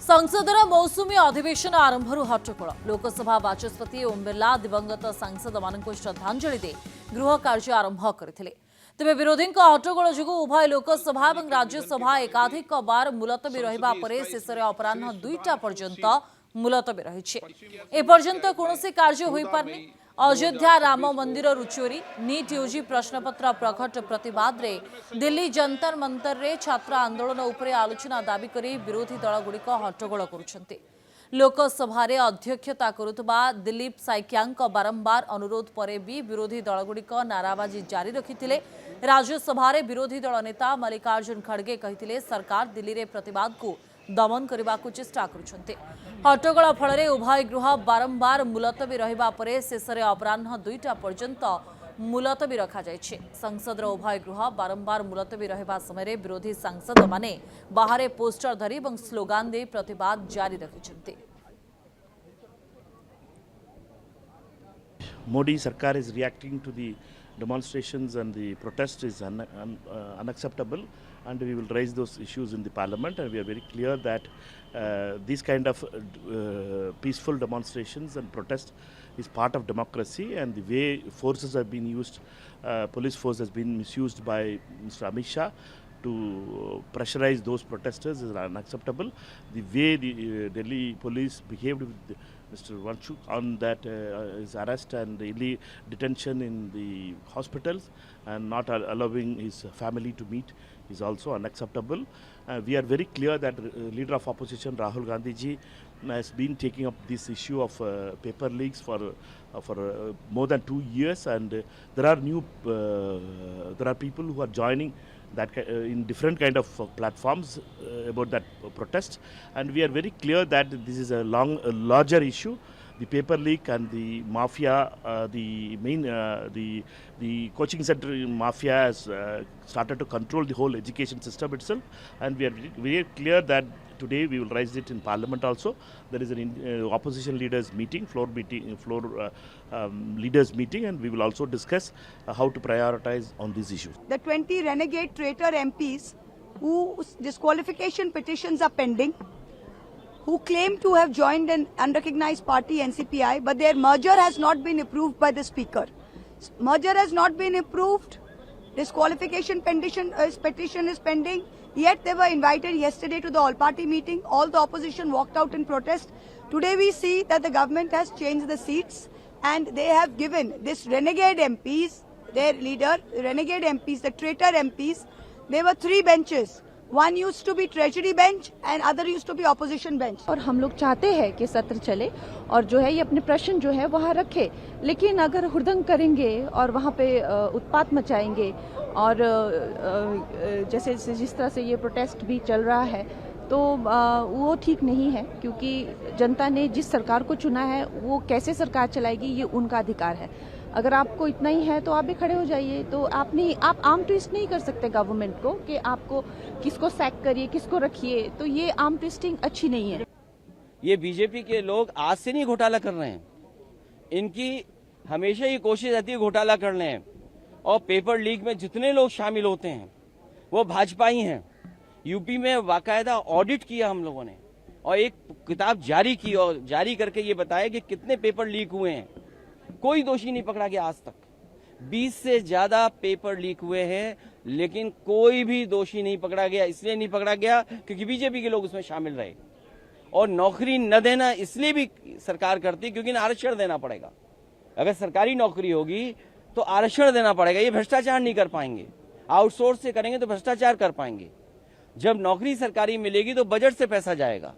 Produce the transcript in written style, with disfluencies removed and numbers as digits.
संसदर मौसुमी अधिवेशन आरंभ हट्टगोल लोकसभा बाचस्पति ओम बिर्ला दिवंगत सांसद मानक श्रद्धांजलि दे गृह कार्य आरंभ करथिले। तेबे विरोधी हट्टगोल जो उभय लोकसभा और राज्यसभा एकाधिक बार मुलतवी रहिबा परे शेषरे अपराह्न 2टा पर्यंत मुलतवी रहिछि। एपर्यंत कौनसी कार्य होई पारनी। अयोध्या राम मंदिर चोरी नीट यूजी प्रश्नपत्र प्रकट प्रतिवाद रे दिल्ली जंतर मंतर रे छात्र आंदोलन उपरे आलोचना दाबी करी विरोधी दल गुड़िक हट्टगोल करुछन्ते। लोकसभा रे अध्यक्षता करुतबा दिलीप साइकियांक बारंबार अनुरोध परे भी विरोधी दल गुड़िक नाराबाजी जारी रखिथिले। राज्यसभा रे विरोधी दल नेता मल्लिकार्जुन खड़गे कहिथिले सरकार दिल्ली रे प्रतिवाद को दमन करने को चेष्टा करुछन्ते। हट्टगोल फल उभय गृह बारंबार मुलतवी रहिबा परे शेषरे अपराह्न 2टा पर्यंत मुलतवी रखा जायछि। संसदर उभय गृह बारंबार मुलतवी रहिबा समय विरोधी सांसद माने बाहरे पोस्टर धरी और स्लोगान दे प्रतिवाद जारी रखिछन्ते। Modi Sarkar is reacting to the demonstrations and the protest is unacceptable, and we will raise those issues in the parliament, and we are very clear that these kind of peaceful demonstrations and protest is part of democracy, and the way forces have been used, police force has been misused by Mr. Amit Shah to pressurize those protesters is unacceptable. The way the Delhi police behaved with Mr. Vanchuk on that his arrest and daily detention in the hospitals and not allowing his family to meet is also unacceptable. We are very clear that leader of opposition Rahul Gandhi ji has been taking up this issue of paper leaks for more than 2 years, and there are people who are joining that in different kind of platforms about that protest, and we are very clear that this is a larger issue. The paper leak and the mafia, the coaching center mafia has started to control the whole education system itself, and we are very clear that today we will raise it in parliament also. There is an opposition leaders meeting, floor leaders meeting, and we will also discuss how to prioritize on these issues. The 20 renegade traitor MPs whose disqualification petitions are pending, who claim to have joined an unrecognized party NCPI, but their merger has not been approved by the speaker. Merger has not been approved. Disqualification petition is pending. Yet they were invited yesterday to the all-party meeting. All the opposition walked out in protest. Today we see that the government has changed the seats, and they have given this renegade MPs, their leader, renegade MPs, the traitor MPs, there were 3 benches. One used to be treasury bench and other used to be opposition bench. और हम लोग चाहते हैं कि सत्र चले और जो है ये अपने प्रश्न जो है वहाँ रखे, लेकिन अगर हुड़दंग करेंगे और वहाँ पे उत्पात मचाएंगे और जैसे जिस तरह से ये प्रोटेस्ट भी चल रहा है तो वो ठीक नहीं है, क्योंकि जनता ने जिस सरकार को चुना है वो कैसे सरकार चलाएगी ये उनका अधिकार है। अगर आपको इतना ही है तो आप भी खड़े हो जाइए। तो आप आर्म ट्विस्ट नहीं कर सकते गवर्नमेंट को कि आपको किसको सैक करिए किसको रखिए, तो ये आर्म ट्विस्टिंग अच्छी नहीं है। ये बीजेपी के लोग आज से नहीं घोटाला कर रहे हैं, इनकी हमेशा ही कोशिश रहती है घोटाला करने हैं, और पेपर लीक में जितने लोग शामिल होते हैं वो भाजपा ही हैं। यूपी में बाकायदा ऑडिट किया हम लोगों ने और एक किताब जारी की और जारी करके ये बताया कि कितने पेपर लीक हुए हैं। कोई दोषी नहीं पकड़ा गया आज तक। 20 से ज्यादा पेपर लीक हुए हैं, लेकिन कोई भी दोषी नहीं पकड़ा गया। इसलिए नहीं पकड़ा गया क्योंकि बीजेपी के लोग उसमें शामिल रहे, और नौकरी न देना इसलिए भी सरकार करती क्योंकि आरक्षण देना पड़ेगा। अगर सरकारी नौकरी होगी तो आरक्षण देना पड़ेगा, ये भ्रष्टाचार नहीं कर पाएंगे। आउटसोर्स से करेंगे तो भ्रष्टाचार कर पाएंगे। जब नौकरी सरकारी मिलेगी तो बजट से पैसा जाएगा।